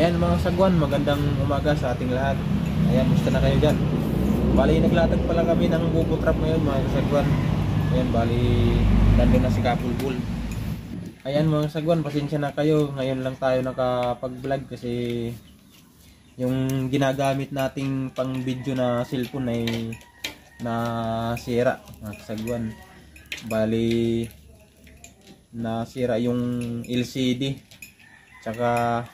Ayan mga sagwan, magandang umaga sa ating lahat. Ayan, musta na kayo dyan? Bali, naglatag pala kami ng bubo trap ngayon mga sagwan. Ayan, bali, nandun na si Kapulbul. Ayan mga sagwan, pasensya na kayo. Ngayon lang tayo nakapag-vlog kasi yung ginagamit nating pang video na cellphone ay nasira mga sagwan. Bali, nasira yung LCD. Tsaka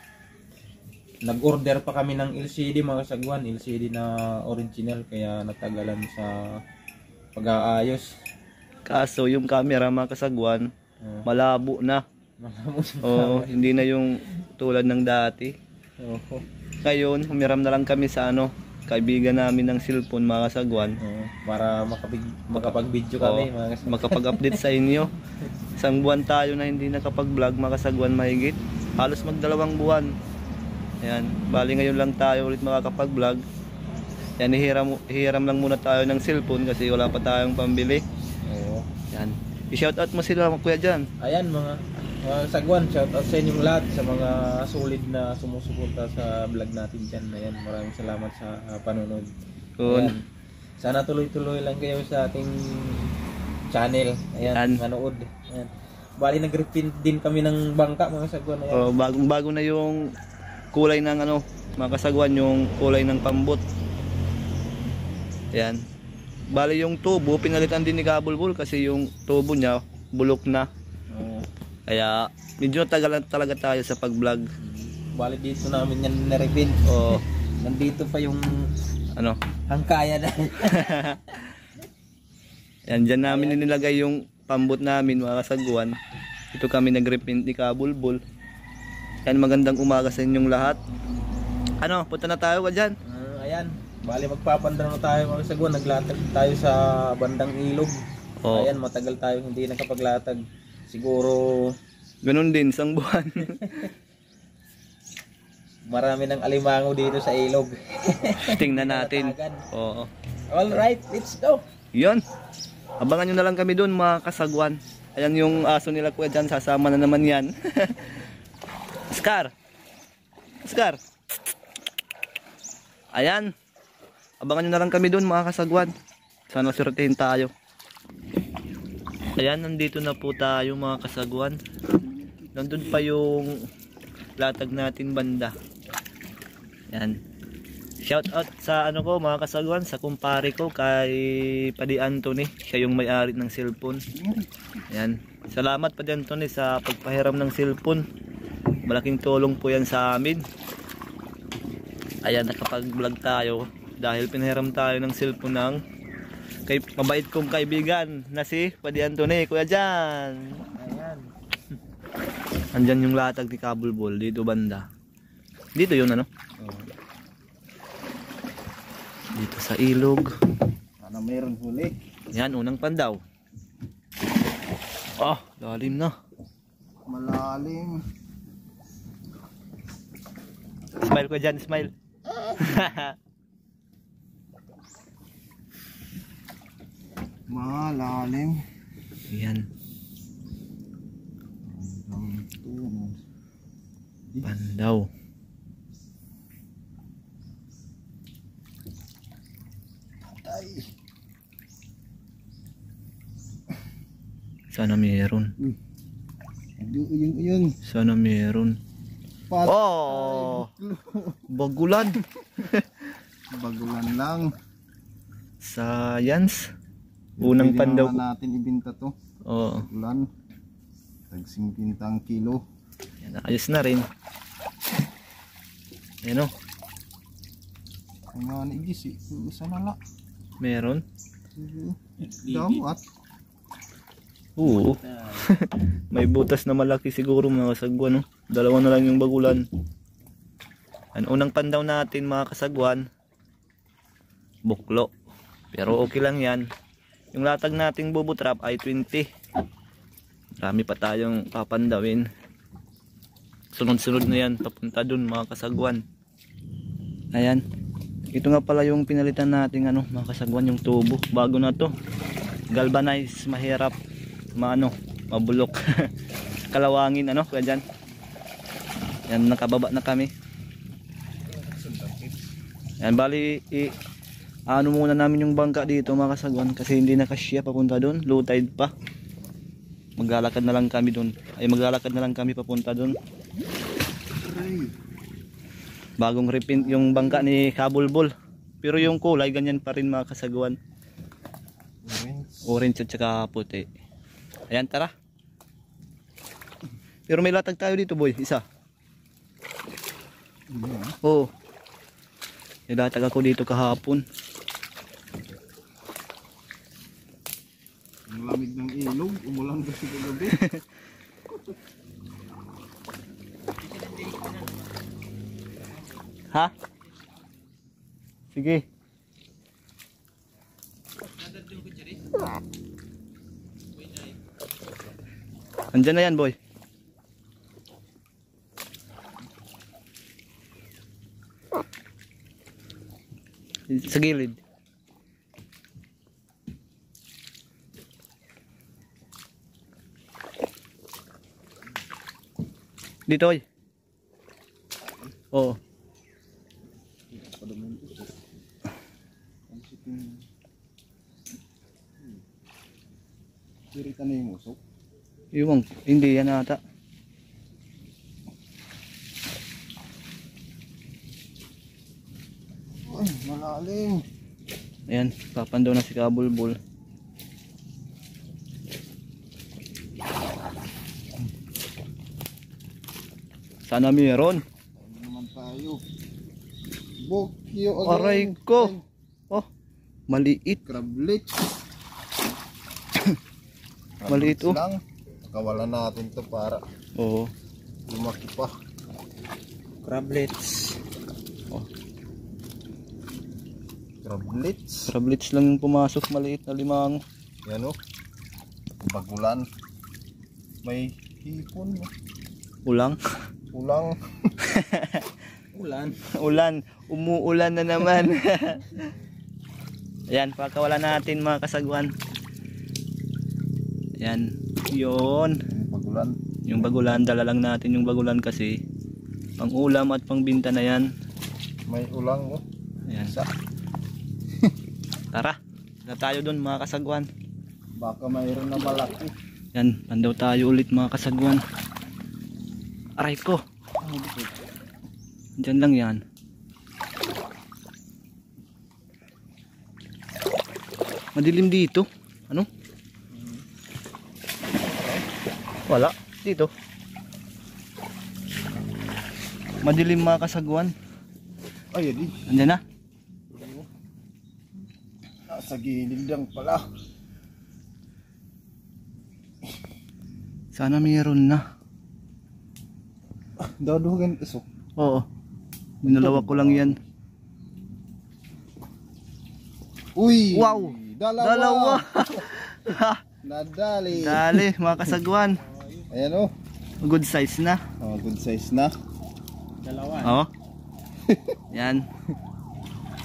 nag-order pa kami ng LCD mga sagwan, LCD na original, kaya natagalan sa pag-aayos. Kaso yung camera mga kasagwan, malabo na. Hindi na yung tulad ng dati. Ngayon, humiram na lang kami sa kaibigan namin ng cellphone mga kasagwan. Para makapag-video kami, makapag-update sa inyo. Isang buwan tayo na hindi nakapag-vlog mga kasagwan mahigit. Halos magdalawang buwan. Ayan, bali ngayon lang tayo ulit makakapag-vlog. Yan, hihiram lang muna tayo ng cellphone kasi wala pa tayong pambili. Yan, i-shoutout mo sila kuya dyan. Ayan mga sagwan, shoutout sa inyong lahat, sa mga solid na sumusuporta sa vlog natin dyan. Ayan, maraming salamat sa panonood. Ayan, sana tuloy-tuloy lang kayo sa ating channel. Ayan, manood. Ayan, bali nag-reprint din kami ng bangka mga sagwan. Ayan. Bago na yung kulay ng mga kasagwan, yung kulay ng pambot. Ayan, bali yung tubo pinalitan din ni Kapulbul kasi yung tubo niya bulok na. Kaya medyo natagalan talaga tayo sa pag-vlog. Bali dito namin yan na-reprint. Nandito pa yung hangkaya na. Yan, dyan namin nilagay yung pambot namin mga kasagwan. Ito kami nag-reprint ni Kapulbul. Yan, magandang umaga sa inyong lahat. Punta na tayo ka dyan. Ayan, bali magpapandra na tayo mga sagwan. Naglatag tayo sa bandang ilog. Ayan, matagal tayo hindi nakapaglatag. Siguro ganun din, isang buwan. Marami ng alimango dito sa ilog. Tingnan natin. Alright, let's go. Yan, abangan nyo na lang kami doon mga kasagwan. Ayan yung aso nila kuya dyan, sasama na naman yan. Oscar. Ayan, abangan nyo na lang kami doon mga kasagwan. Sana surtihin tayo. Ayan, nandito na po tayo mga kasagwan. Nandun pa yung latag natin banda. Ayan, shout out sa mga kasagwan, sa kumpare ko kay Padi Anthony. Siya yung may-ari ng cellphone. Ayan, salamat Padi Anthony sa pagpahiram ng cellphone. Malaking tulong po yan sa amin. Ayan, nakapag-vlog tayo dahil pinahiram tayo ng cellphone ng mabait kong kaibigan na si Padi Anthony. Kuya dyan. Ayan. Andyan yung latag ni Kapulbul dito banda. Dito yun dito sa ilog. Sana mayroon huli. Yan, unang pandaw. Lalim na. Malalim. Smile ko dyan, smile. Malalim. Yan. Pandaw. Sana meron. Sana meron. Bagulan. Bagulan lang. Science. Unang pandaw. Hindi natin ibinta to. Bagulan. Tag 50 ang kilo. Yan, ayos na rin. Ayan Ang mga naigis sana la. Meron. Damat. Oo. May butas na malaki siguro mga kasagwan. Dalawa na lang yung bagulan. Ang unang pandaw natin mga kasagwan, buklo. Pero okay lang yan. Yung latag nating bubo trap ay 20. Marami pa tayong papandawin. Sunod-sunod na yan papunta dun mga kasagwan. Ayan. Ito nga pala yung pinalitan nating mga kasagwan, yung tubo. Bago na to. Galvanize, mahirap mabulok. Kalawangin kaya dyan. Yan, nakababa na kami. Yan, bali ano muna namin yung bangka dito mga kasagwan kasi hindi na kasya papunta doon, low tide pa. Maglalakad na lang kami doon. Maglalakad na lang kami papunta doon. Bagong repaint yung bangka ni Kabulbul. Pero yung kulay ganyan pa rin mga kasagwan. Orange at saka puti. Ayan, tara. Pero may latag tayo dito, boy, isa. Oo. May latag ako dito kahapon. Ang lamig ng ilog, umulan kasi kagabi. Ha? Sige. Andyan na yan, boy. Sa gilid. Dito, oy. Oo. Sirita na yung usok. Iwang, hindi yan ata. Ay, malalim. Ayan, papandaw na si Kabulbul. Sana meron. Ano naman tayo? Bokyo again. Aray ko. Oh, maliit. Crablet. Maliit, oh. Lang. Kawalan natin to para Oo. lumaki pa. Crablets. Oh, Crablets. crablets lang yung pumasok, maliit na limang. Yan o. Bagulan. May hipon. Ulang. Ulang. Ulan. Ulan. Umuulan na naman. Ayan, pakawalan natin mga kasagwan. Ayan. Yun. Bagulan. Yung bagulan, dala lang natin yung bagulan kasi pang ulam at pang binta na yan. May ulang o. Ayan. Isa. Tara. Na tayo dun mga kasagwan. Baka mayroon na malaki. Yan, pandaw tayo ulit mga kasagwan. Aray ko. Diyan lang yan. Madilim dito. Ano? Wala. Dito. Madilim mga kasagwan. Ay, edi. Andyan na. Nasa gilid lang pala. Sana mayroon na. Dadugan isok. Oo. Ninalawa ko lang yan. Uy! Wow! Dalawa! Nadali. Dali mga kasagwan. Ayan o. Good size na. Oh, good size na. Dalawa. Oo. Yan.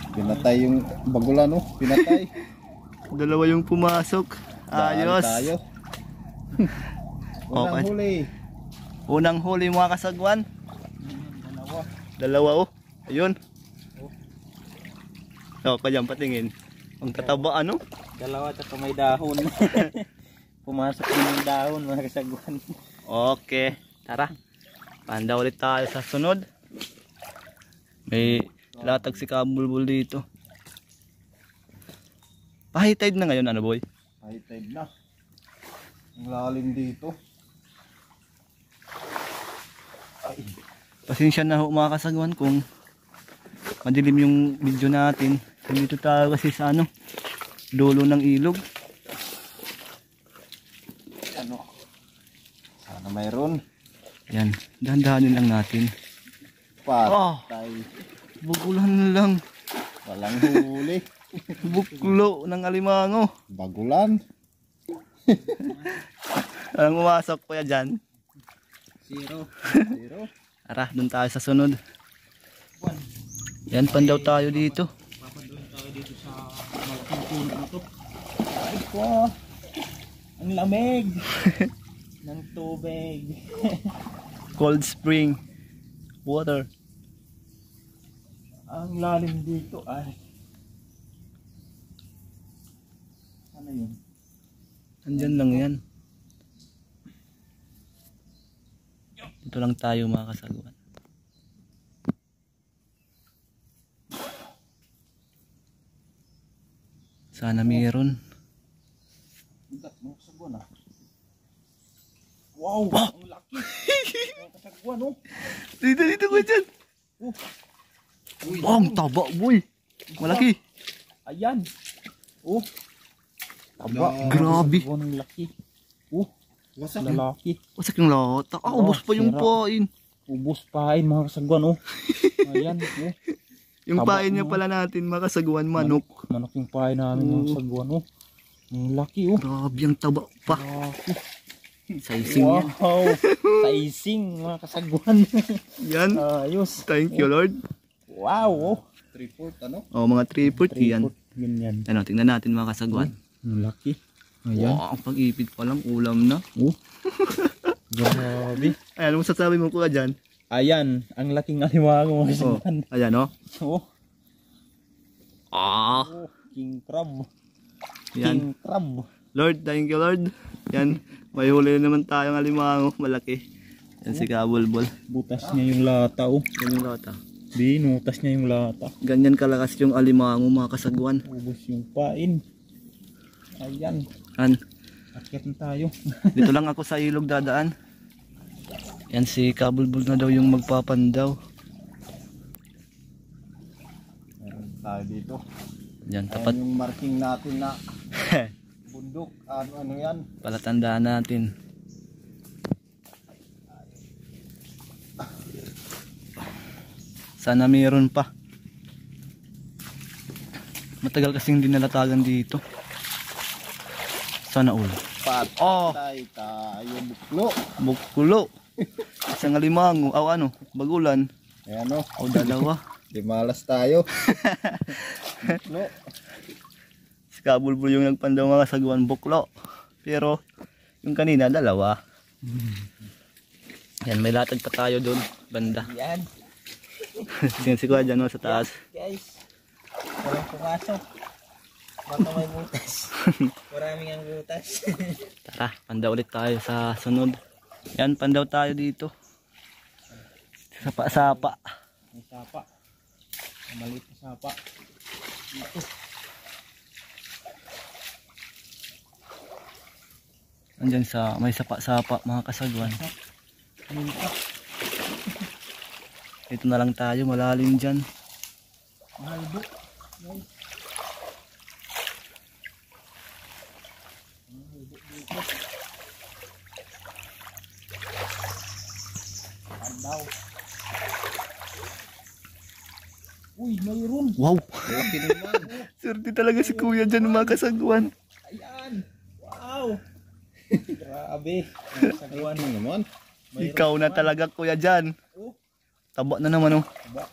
Pinatay yung bagulan o. Pinatay. Dalawa yung pumasok. Ayos. Daan tayo. Okay. Unang huli. Unang huli mga kasagwan. Dalawa. Dalawa oh. Ayun. Oh, kanyang patingin. Ang kataba ano? Dalawa at may dahon. Pumasok din yung dahon mga kasagwan. Okay. Tara. Panda ulit tayo sa sunod. May latag si Kabulbul dito. High tide na ngayon ano boy? High tide na. Ang lalim dito. Ay. Pasensya na ho mga kasagwan kung madilim yung video natin. Dito tayo kasi sa ano, dulo ng ilog. Ano? Sana mayroon. Yan, dahan-dahanin lang natin. Patay. Bukulan lang. Walang huli. Buklo ng alimango. Bagulan. Anong umasok kuya dyan? Zero. Zero. Tara, dun tayo sa sunod. Yan, pandaw tayo dito. Papadoon tayo dito sa malaking puno na to. Ay ko. Ang lamig ng tubig. Cold spring water. Ang lalim dito ay. Ano yun? Andyan lang yan. Dito lang tayo mga kasaguan. Sana mayroon. Bigat mo sa buwan ah. Wow! Ang laki! Ang kasagwan oh! Dito ko dyan. Oh. Uy, Ang taba boy. Malaki. ayan! Oh! Taba! Grabe. Kasagwan ang laki. Oh! Wasak. Lalaki. Wasak yung lata. Ubos pa yung sira. pain. Ubos pain mga kasagwan oh! Ayan oh! Yung Taba pain niya mo. pala natin mga kasaguan manok. Manok yung pain namin mga kasagwan oh! Ang laki oh! Grabe ang taba pa. Laki. Sizing yan. Wow! Sizing mga kasagwan. Yan. Ayos. Thank you Lord. Wow! Oh! 3/4 ano? Oh, mga 3/4 yan. Ganyan. Ano, tingnan natin mga kasaguan. Ang laki. Ayan. Wow, ang pag-ipit pa lang ulam na. Oh. Grabe. Ayan, ano masasabi mo kuya dyan? Ayan, ang laking alimango mga Oh, kasagwan. ayan oh. Oh. Ah, Oh, king crab. yan. King crab. Lord, thank you Lord. Yan, may huli na naman tayong alimango, malaki. Yan si Kabulbol. Butas niya yung lata oh. Yan yung lata. Binutas niya yung lata. Ganyan kalakas yung alimango mga kasaguan. Ubos yung pain. Ayan. Yan, Akyat na tayo. dito lang ako sa ilog dadaan. Yan si Kabulbol na daw yung magpapandaw. Meron tayo dito. Yan, tapat. Ayan yung marking natin na bundok. Ano yan? Palatandaan natin. Sana mayroon pa. Matagal kasing hindi nalatagan dito. Sana all. Oh, Patay tayo buklo. buklo. Isang alimango. Aw ano, bagulan. Ayan o. O dalawa. Di malas tayo. Buklo. Si Kabulbul yung nagpandaw mga saguan buklo. Pero yung kanina dalawa. Yan, may latag pa tayo doon banda. Yan. Yan si Kuya dyan sa taas. Guys. Walang pumasok. Baka may butas. Maraming ang butas. Tara, pandaw ulit tayo sa sunod. Yan, pandaw tayo dito. Sapa-sapa. May sapa. Maliit na sapa. Dito. Andyan sa may sapa-sapa mga kasagwan. Dito na lang tayo, malalim dyan. Malbo. Pandaw. Uy, mayroon. Wow! Okay naman. Swerte talaga si Kuya dyan mga kasagwan. Ayan. Wow. Grabe. Sagwan Ano naman? Ikaw na talaga Kuya dyan. Oh. Taba na naman oh. Ba?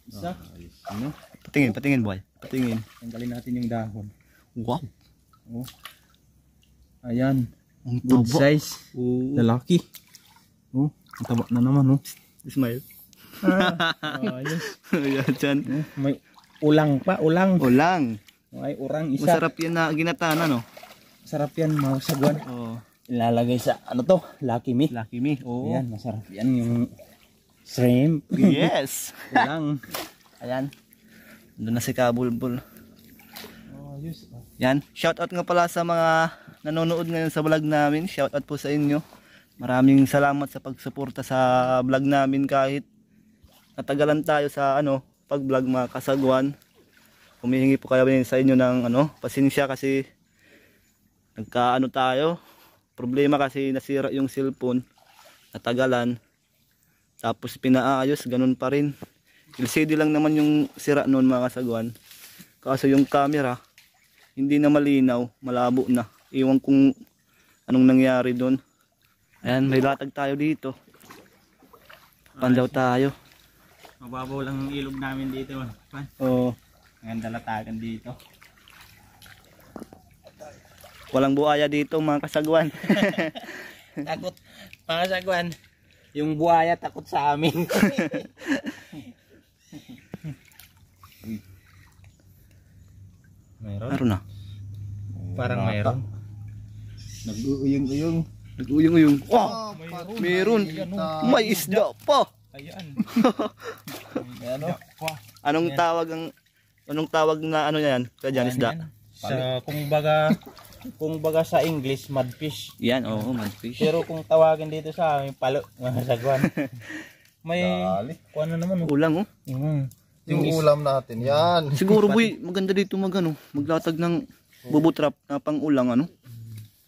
Isa. Ano? Patingin boy. Patingin. Tanggalin natin yung dahon. Wow! Oh. Ayan. Ang Good taba. size. Oh. Lalaki. Oh, ang taba na naman oh. Smile. Ayos. Ayan dyan. Oh, may ulang pa, ulang. Ulang. May urang isa. Masarap yan na ginatana no? Masarap yan mga sagwan. Oh. Ilalagay sa ano to? Lucky Me. Lucky me. Oh. Ayan, masarap yan yung shrimp. Yes. Ulang. Ayan. Doon na si Kabulbul. Ayos. Yan. Shoutout nga pala sa mga nanonood ngayon sa vlog namin. Shoutout po sa inyo. Maraming salamat sa pagsuporta sa vlog namin kahit natagalan tayo sa pag-vlog mga kasagwan. Humihingi po kayo sa inyo ng pasensya kasi tayo. Problema kasi nasira yung cellphone. Natagalan. Tapos pinaayos, ganun pa rin. LCD lang naman yung sira noon mga kasagwan. Kaso yung camera hindi na malinaw, malabo na. Iwan kung anong nangyari doon. Ayan, may latag tayo dito. Pandaw tayo. Mababaw lang yung ilog namin dito. Oh, Ang dalatagan dito. walang buhaya dito mga kasagwan. Takot. Mga sagwan. Yung buhaya takot sa amin. Mayroon. Meron na. Parang mayroon. Nag-uuyong-uyong. Nag-uyong-uyong. Oh, meron. May isda pa. Ayan. Ano? Anong tawag na ano yan? Kaya dyan isda. Sa kung baga sa English, mudfish. Yan, oo, mudfish. Pero kung tawagin dito sa amin, palo, mga sagwan. May, kung ano naman. Ulang, oh. Yung ulam natin, yan. Siguro, boy, maganda dito maglatag ng bubutrap na pang ulang, ano?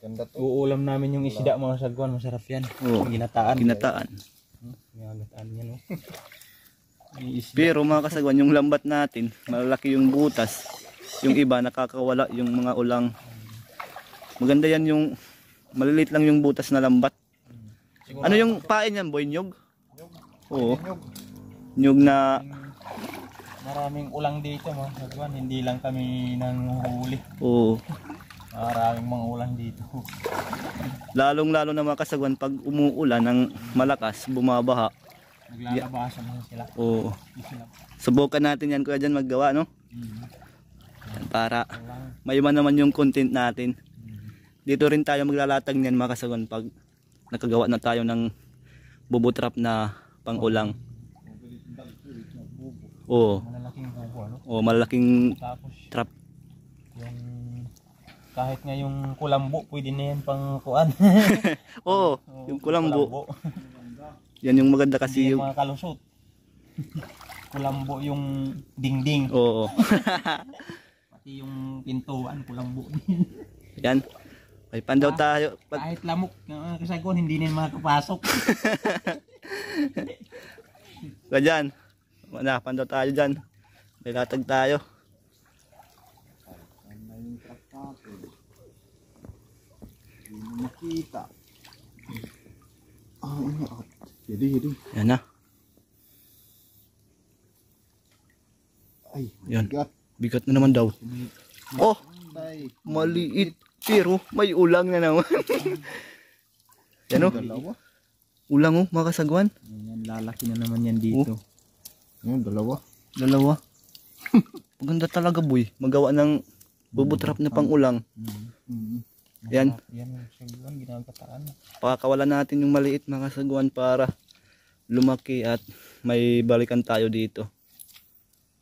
Ganda to. Uulam namin yung isda, mga sagwan. Masarap yan. Oo. Ginataan. Ginataan. Ginataan yan, oh. Pero mga kasagwan, yung lambat natin, malaki yung butas. Yung iba, nakakawala yung mga ulang. Maganda yan yung, maliliit lang yung butas na lambat. Ano yung pain yan, boy? Nyog? Oo. Nyog na... Maraming ulang dito, mga sagwan. Hindi lang kami nanguhuli. Oo. Maraming mga ulang dito. Lalong-lalo na mga kasagwan, pag umuulan ng malakas, bumabaha. Naglalabasan na sila. Oo. Subukan natin yan kuya dyan maggawa, no? Yan, para mayuman naman yung content natin. Dito rin tayo maglalatag niyan mga kasagwan pag nakagawa na tayo ng bubutrap na pang-ulang. Oo. Malalaking bubo, ano? Oo, malaking Tapos trap. yung kahit nga yung kulambo, pwede na yan pang kuan. Oo, yung kulambo. Yan yung maganda kasi Hindi yung... yung mga kalusot. Kulambo yung dingding. Oo. Pati yung pintuan, kulambo. Yan. May pandaw tayo. Kahit lamok, kasagon, hindi na makapasok. Kaya dyan. Wala, pandaw tayo dyan. May latag tayo. Nakita. Hindi. Yan na. Ay, Yan. bigat. Bigat na naman daw. Oh, Ay, maliit. Pero may ulang na naman. Yan o. dalawa. Ulang o, mga kasagwan. Yan, lalaki na naman yan dito. Yung dalawa. Dalawa. Maganda talaga boy. Magawa ng bubutrap na pang ulang. Yan. Yan, sagwan, ginagataan. Pakakawalan natin yung maliit mga kasagwan para lumaki at may balikan tayo dito.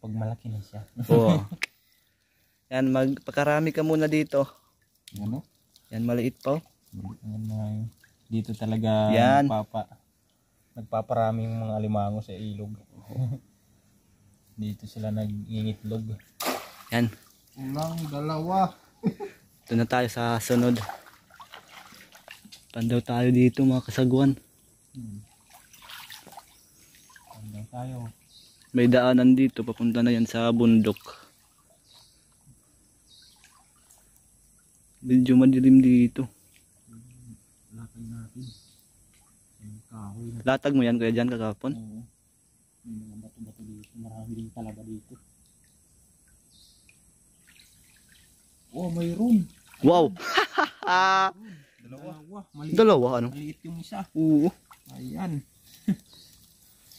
Pag malaki na siya. Oo. Yan, magpakarami ka muna dito. Ano? Yan, maliit pa. Yan na yun. Dito talaga Yan. nagpaparami yung mga alimango sa ilog. Dito sila nag-ingitlog. Yan. Ulang dalawa. Ito na tayo sa sunod. Pandaw tayo dito mga kasagwan. Hanggang tayo. May daanan dito. Papunta na yan sa bundok. Medyo madilim dito. Latag natin. Yung kahoy na. Latag mo yan kuya dyan kakapon? Oo. May mga bato-bato dito. Marami din talaga dito. Oh, mayroon. Wow! Dalawa. Maliit. Dalawa ano? Maliit yung isa. Oo. Ayan.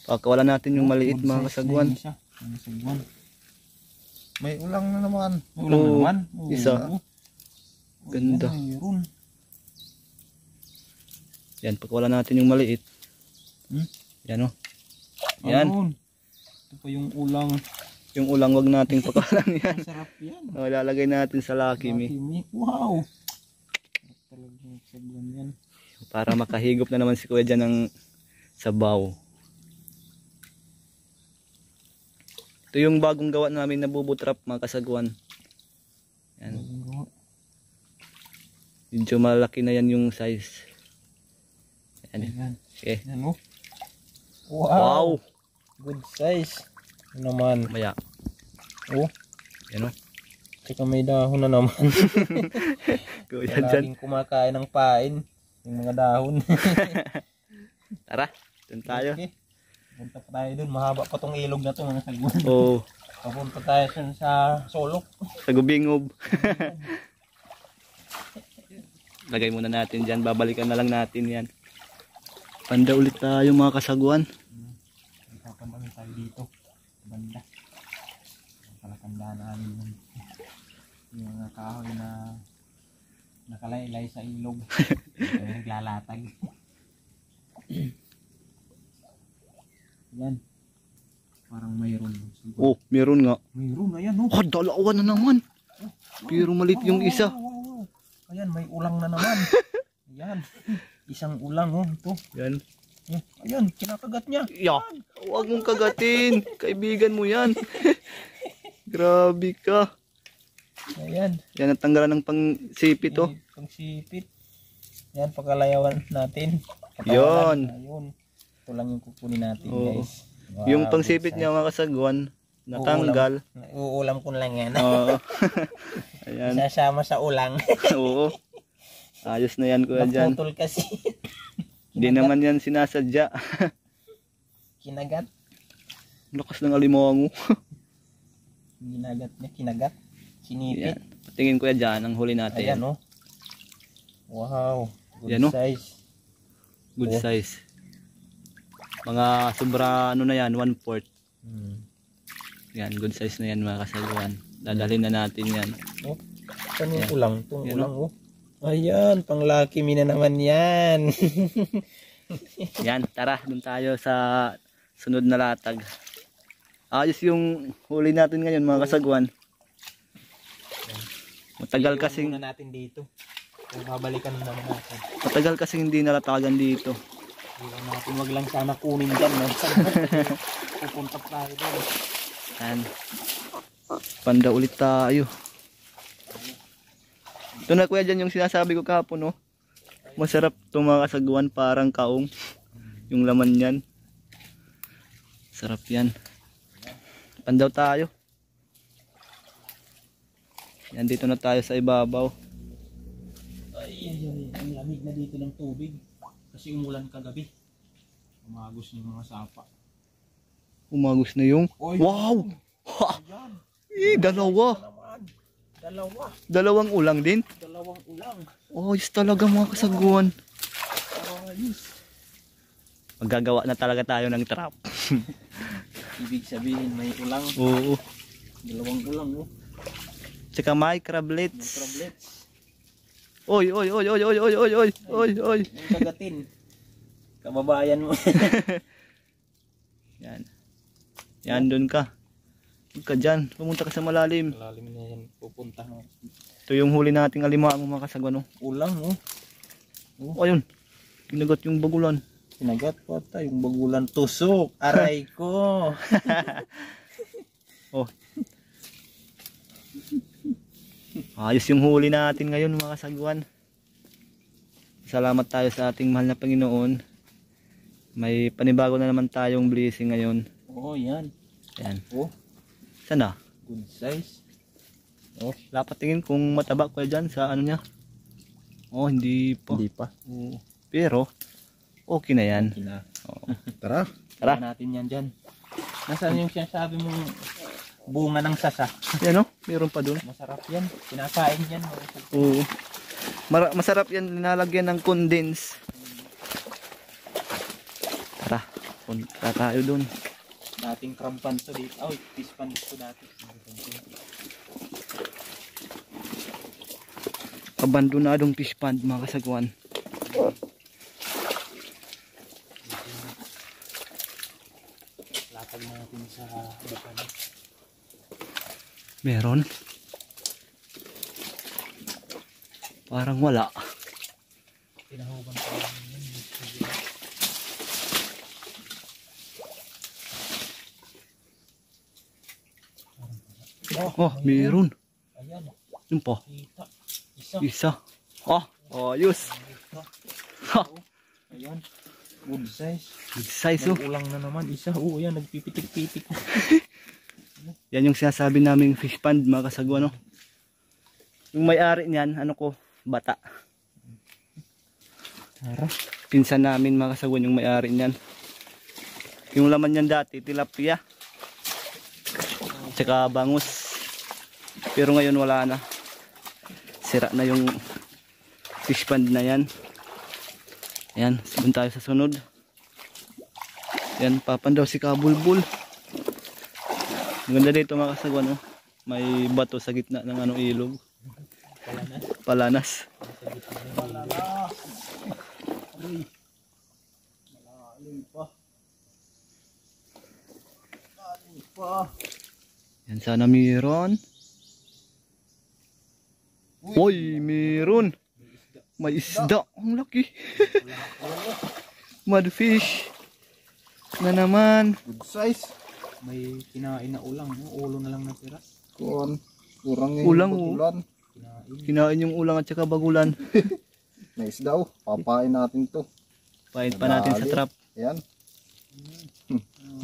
Pakawalan natin yung maliit mga kasagwan. May ulang na naman. May ulang na Oo. naman. Isa. Oo. Ganda. Ayan, mayroon. Yan, pakawalan natin yung maliit. Yan o. Yan. Ayun. Ito pa yung ulang. Yung ulang wag nating pakawalan yan. Masarap yan. O, ilalagay natin sa Lucky Me. Wow. Talagang sagwan yan. Para makahigop na naman si kuya dyan ng sabaw. Ito yung bagong gawa namin na bubutrap mga kasagwan. Yan. Medyo malaki na yan yung size. Yan. Ayan. Okay. Yan o. Wow! Good size. Ano naman. Maya. Oh. Yan o. Tsaka may dahon na naman. Kuya dyan. Laging kumakain ng pain. Yung mga dahon. Tara, dun tayo. Okay. Punta pa tayo dun. Mahaba pa tong ilog na to mga sagwan. Oo. Papunta tayo sa Solok. Sa Gubingob. Lagay muna natin dyan. Babalikan na lang natin yan. Panda ulit tayo mga kasagwan. Papandami tayo dito. Banda. Palakandaan namin. Yung mga kahoy na nakalaylay sa ilog. Ay, naglalatag. Yan. Parang mayroon. Oh, meron nga. Mayroon, ayan oh. Ah, dalawa na naman. Pero malit yung isa. Ayan, may ulang na naman. Ayan. Isang ulang oh, ito. Yan. Ayan, kinakagat niya. Yeah. Huwag mong kagatin. Kaibigan mo yan. Grabe ka. Ayan. Yan, natanggalan ng pangsipit oh. Pang sipit. Yan, pagkalayawan natin. Yun. Ayun. Ito lang yung kukunin natin, Oo. guys. Wow, Yung pangsipit niya mga kasagwan, natanggal. Uulam ko na lang yan. Oo. Ayan. Sasama sa ulang. Oo. Ayos na yan kuya dyan. Naputol kasi. Hindi naman yan sinasadya. Kinagat. Lakas ng alimango. Ginagat niya, kinagat. Sinipit. Yan. Patingin kuya dyan ang huli natin. Ayan oh. Wow. Good Yan, oh. size. Good Oh. size. Mga sobra ano na yan, 1/4. Yan, good size na yan mga kasagwan. Dadalhin na natin yan. Oh. Saan yung Yan. ulang? Itong Yan, ulang oh. Ayan, pang lucky me na naman yan. Yan, tara, dun tayo sa sunod na latag. Ayos yung huli natin ngayon mga kasagwan. Matagal Iiwan kasing muna natin dito. Kung babalikan naman natin. matagal kasing hindi nalatagan dito. Iwan natin, wag lang sana kunin dyan. No? Pupunta tayo doon. Yan. Panda ulit tayo. Ito na kuya dyan yung sinasabi ko kahapon, no? Masarap itong mga kasagwan, parang kaong. Yung laman yan. Sarap yan. Pandaw tayo. Yan, dito na tayo sa ibabaw. Ay, ang lamig na dito ng tubig. Kasi umulan kagabi. Umagos yung mga sapa. Umagos na yung... Oy. Wow! Ha! Ayan. Dalawa! Naman. Dalawa. Dalawang ulang din. Dalawang ulang. Oh, yes talaga mga kasagwan. Ayos. Magagawa na talaga tayo ng trap. Ibig sabihin may ulang. Oo. Dalawang ulang oh. Tsaka may crablets. Crablets. Oy, oy, oy, oy, oy, oy, oy, oy, oy, oy. Yung kagatin. Kababayan mo. Yan. Yan, dun ka. Huwag ka dyan. Pumunta ka sa malalim. Malalim na yan. Pupunta mo. Ito yung huli nating alimango mga kasagwan. Oh. Ulang oh. Oh, ayun. Kinagat yung bagulan. Kinagat pa yung bagulan tusok. Aray ko. Oh. Ayos yung huli natin ngayon mga kasagwan. Salamat tayo sa ating mahal na Panginoon. May panibago na naman tayong blessing ngayon. Oh, yan. Yan. Oh, Sana? good size. Oh, dapat tingin kung mataba ko dyan sa ano niya. Oh, hindi pa. Hindi pa. Oo. Pero, okay na yan. Kina. Oo. Tara. Tara. Natin yan dyan. Nasaan yung sinasabi mong bunga ng sasa? Yan o, meron pa dun. Masarap yan. Kinakain yan. Oo. Masarap yan, linalagyan ng condense. Tara, punta tayo dun. Dating krampan to dito. Oh, fish pan to dati. Abandonadong fish pond mga kasagwan. Latag natin sa bakan. Meron? Parang wala. Pinahuban pa namin yun. Oh, meron. Ayan. Yun pa. Kita. Isa. Isa. Oh, ayos. Ha, Ayan. Good size. big size oh. May ulang na naman. Isa. Oh, ayan. Nagpipitik-pitik. Yan yung sinasabi naming fish pond mga kasagwan no. Yung may-ari niyan, ano ko, bata. Tara. Pinsan namin mga kasagwan yung may-ari niyan. Yung laman niyan dati, tilapia. Tsaka bangus. Pero ngayon wala na. Sira na yung fish pond na yan. Ayan, doon tayo sa sunod. Ayan, papandaw si Kabulbul. Maganda dito mga kasagwan oh. May bato sa gitna ng ano ilog. Palanas. Palanas. Sa gitna ng palanas. Aray. Malalim pa. Malalim pa. Yan sana meron. Uy, meron. May isda. Ang laki. Mudfish. Na naman. Good size. May kinain na ulang. Ulo na lang natira. Kuan. Kurang Ulang, bagulan. Kinain. Kinain yung ulang at saka bagulan. May isda oh. Papain natin to. Pahit pa natin sa trap. Ayan.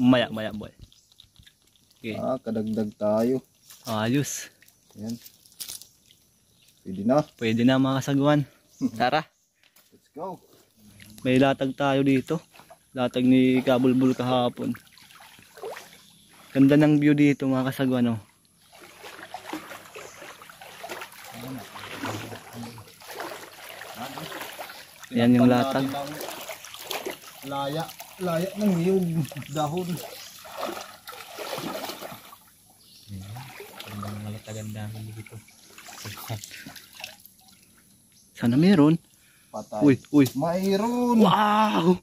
Maya boy. Okay. Kadagdag tayo. Ayos. Ayan. Pwede na. Pwede na mga kasaguan. Tara. Let's go. May latag tayo dito. Latag ni Kabulbul kahapon. Ganda ng view dito mga kasaguan. Oh. Yan yung latag. Laya. Laya ng niyog. Dahon. Ang malatagan dahil dito. Sana meron. Patay. Uy. Mayroon. Wow!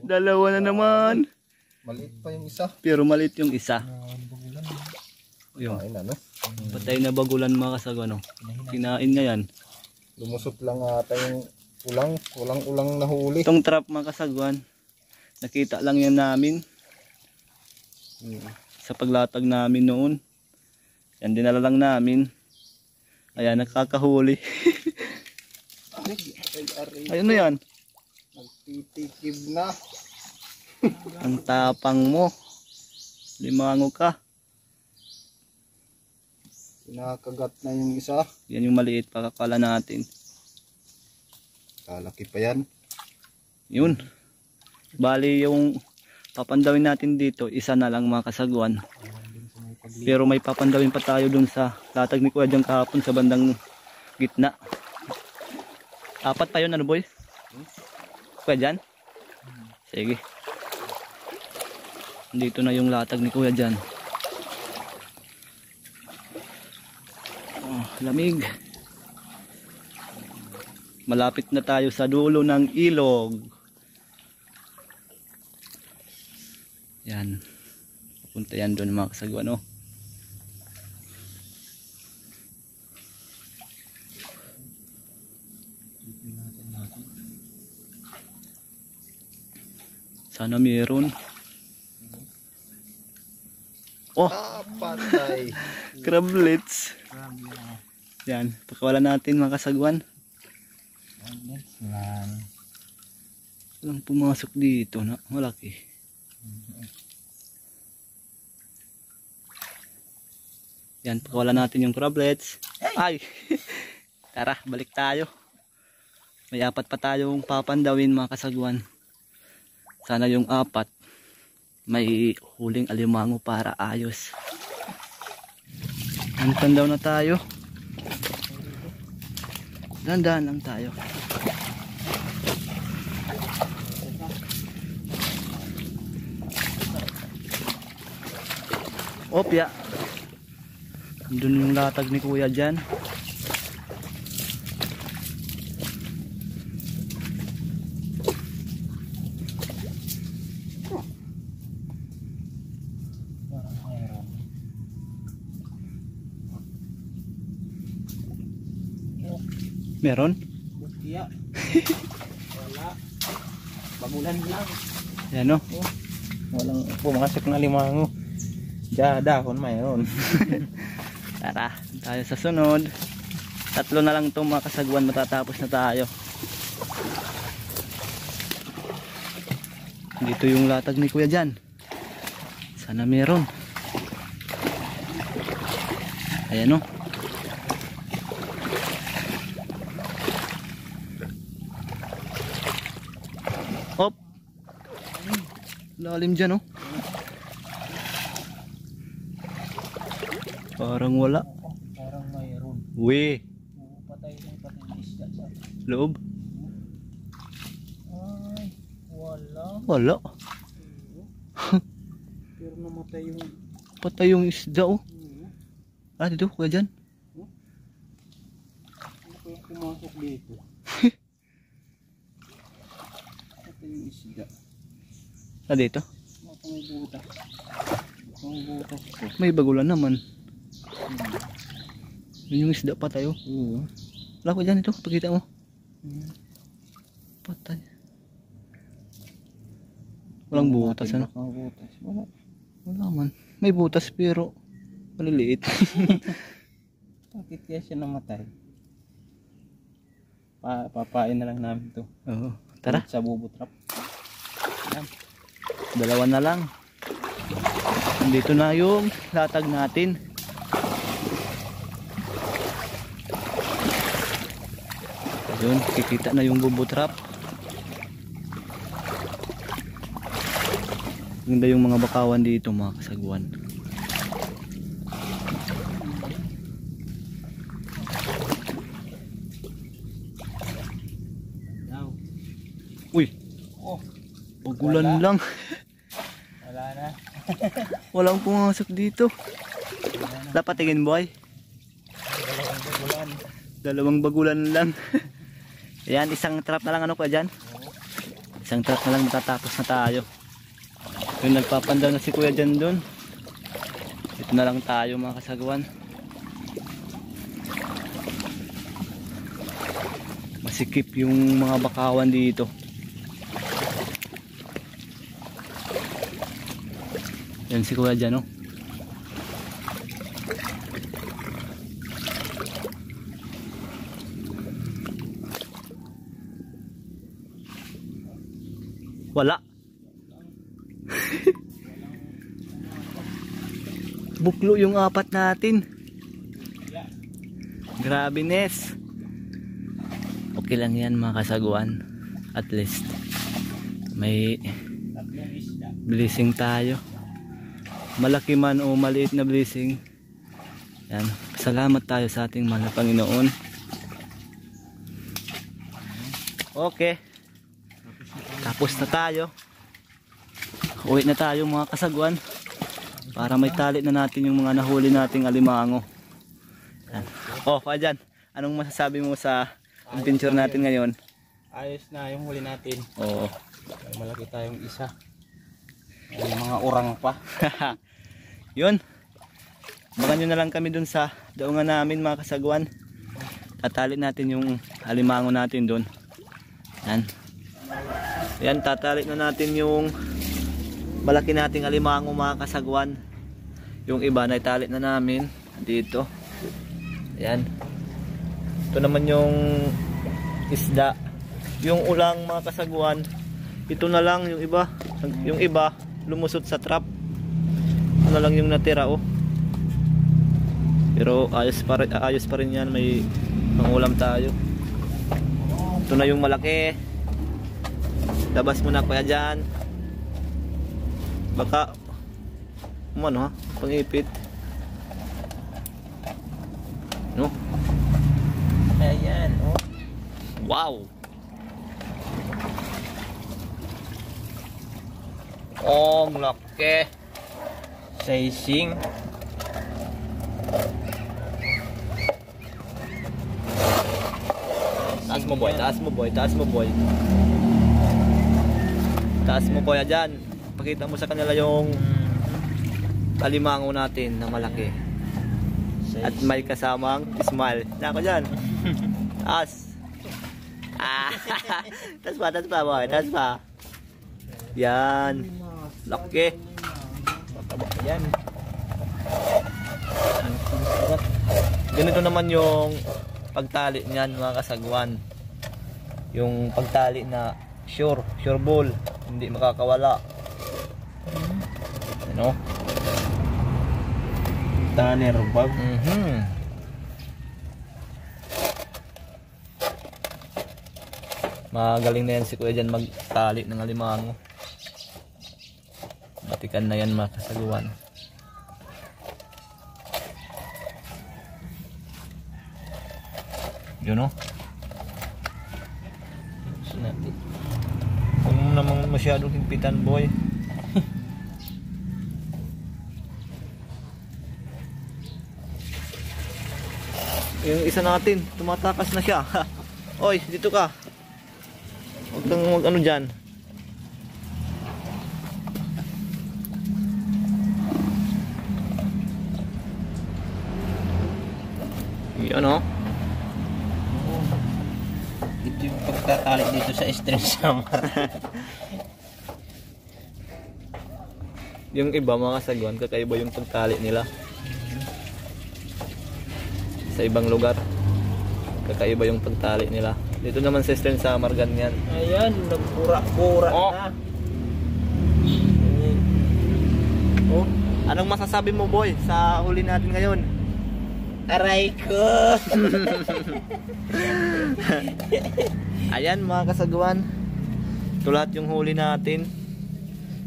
Dalawa na naman. Maliit pa yung isa. Pero maliit yung isa. Bagulan. Yung Ayun ano. patay na bagulan mga kasaguan. Oh. Kinain niya yan. Lumusot lang ata yung ulang. Ulang nahuli. Itong trap mga kasaguan. Nakita lang yan namin. Sa paglatag namin noon. Yan dinala lang namin. Ayan, nakakahuli. Ayun na yan. Nagtitikib na. Ang tapang mo. Limango ka. Kinakagat na yung isa. Yan yung maliit pakakala natin. Kalaki pa yan. Yun. Bali yung papandawin natin dito, isa na lang mga kasaguan. Pero may papandawin pa tayo dun sa latag ni Kuya Jan kahapon sa bandang gitna. Apat pa yun ano boy? Kuya Jan? Sige. Dito na yung latag ni Kuya Jan. Oh, lamig. Malapit na tayo sa dulo ng ilog. Yan. Punta yan doon mga kasaguan. Oh. Sana meron. Oh, Patay. crablets. Yan, pakawalan natin mga kasaguan. Walang pumasok dito na malaki. Yan, pakawalan natin yung crablets. Ay! Tara, balik tayo. May apat pa tayong papandawin mga kasaguan. Sana yung apat may huling alimango para ayos. Antan daw na tayo. Dandan lang tayo. Opya. Doon yung latag ni Kuya dyan. Meron? Bukya. Wala. Bagulan lang. Yan o. Walang pumasok na limango. Dahon mayroon. Tara, tayo sa sunod. 3 na lang itong mga kasaguan, matatapos na tayo. Dito yung latag ni Kuya dyan. Sana meron. Ayan o. Hop. Lalim dyan o. Parang wala. Parang mayroon. Uy, Patay na isda sa loob. ay, wala. Wala. Pero namatay yung Patay yung isda oh. Ah, dito kuya dyan. Ano kaya pumasok dito? Patay yung isda. Ah, dito? Baka may butas. Baka may butas ko. May bagulan naman. Yun yung isda patay oh. Oo. Wala ko dyan ito. Pakita mo. Patay. Walang butas ano? Baka butas. Wala. Wala man. May butas pero maliliit. Bakit kaya siya namatay? Papain na lang namin to. Oo. Tara. Sa bubutrap. Yan. Dalawa na lang. Dito na yung latag natin. Ayun, kikita na yung bubutrap. Ganda yung mga bakawan dito mga kasagwan. Now. Uy, Oh, pagulan wala. lang. Wala na. Walang pumasok dito. Lapatingin boy. Dalawang bulan. Dalawang bagulan lang. Ayan, isang trap na lang ano pa dyan. Isang trap na lang matatapos na tayo. Yung nagpapandaw na si kuya dyan dun. Ito na lang tayo mga kasagawan. Masikip yung mga bakawan dito. Yan si kuya dyan oh. Wala. Buklo yung apat natin. Grabe Nes. Okay lang yan mga kasaguan. At least may Tatlong isda. blessing tayo. Malaki man o maliit na blessing. Yan. Salamat tayo sa ating mahal na Panginoon. Okay. Tapos na tayo. Uwi na tayo mga kasaguan. Para may tali na natin yung mga nahuli nating alimango. Yan. Oh, pa dyan. Anong masasabi mo sa adventure natin ngayon? Ayos na yung huli natin. Oo. Malaki tayong isa. May mga urang pa. Yun. Bagan nyo na lang kami dun sa daungan namin mga kasaguan. Tatali natin yung alimango natin dun. Yan. Yan, tatali na natin yung malaki nating alimango mga kasaguan. Yung iba na itali na namin dito. Yan. Ito naman yung isda. Yung ulang mga kasaguan, ito na lang yung iba. Yung iba lumusot sa trap. Ito na lang yung natira oh. Pero ayos pa rin yan. May pangulam tayo. Ito na yung malaki. Labas mo na kaya dyan. Baka umano ha, pangipit. No? Ayan, oh. Wow. Oh, laki. Sizing. Taas mo boy, taas mo boy, taas mo boy. Taas mo boy dyan. Pakita mo sa kanila yung alimango natin na malaki. At may kasamang smile. Nako dyan. Taas. Ah. Taas pa boy, taas pa. Yan. Laki. Mataba yan. Ganito naman yung pagtali niyan mga kasagwan. Yung pagtali na sure ball, hindi makakawala. Ano? Tanner bag. Magaling na yan si kuya dyan magtali ng alimango. Batikan na yan mga kasaguan. Yun o. Huwag mo namang masyadong higpitan boy. Yung isa natin, tumatakas na siya. Oy, dito ka. Huwag kang ano dyan. Yan o. Ito yung pagtatali dito sa string summer. Yung iba mga kasagwan, kakaiba yung pagtali nila. Sa ibang lugar, kakaiba yung pagtali nila. Dito naman sa string summer, ganyan. Ayan, nagpura-pura na. Oh, anong masasabi mo boy sa huli natin ngayon? Aray ko! Ayan mga kasagwan, ito lahat yung huli natin.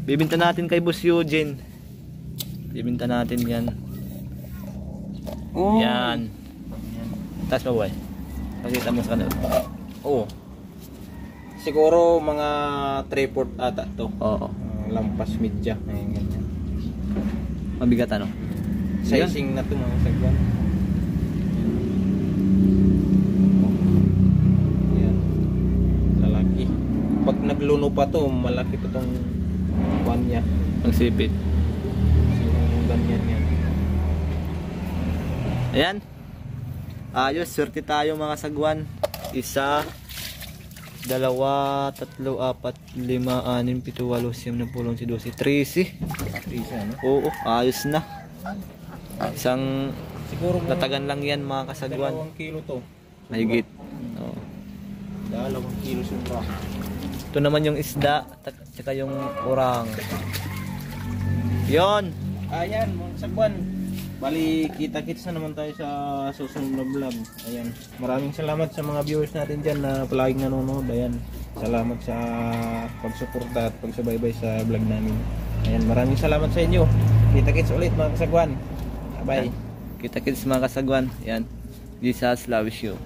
Bibinta natin kay Boss Eugene. Bibinta natin yan. Oh. Yan. Taas mo boy. Pakita mo sa kanila. Oo. Siguro mga 3/4 ata to. Oo. Lampas media. Ayan, ganyan. Mabigat ano? Sizing na to mga sagwan. Ayan. Lalaki. Pag nagluno pa to, malaki pa tong kuwan niya. Ang sipit. Yung ganyan yan. Ayan. Ayos, swerte tayo mga sagwan. 1, 2, 3, 4, 5, 6, 7, 8, 9, 10, 11, 12, 13. Ano? Oo, ayos na. Isang Siguro mga latagan lang yan mga kasagwan. 2 kilo to. Mahigit. Oo. 2 kilo sobra. Ito naman yung isda, tsaka yung urang. Yon. Ayan, mga sagwan. Bali, kita-kits na naman tayo sa susunod na vlog. Ayan. Maraming salamat sa mga viewers natin dyan na palaging nanonood. Ayan. Salamat sa pagsuporta at pagsubaybay sa vlog namin. Ayan, maraming salamat sa inyo. Kita-kits ulit mga kasagwan. Bye. Kita-kits mga kasagwan. Yan. Jesus loves you.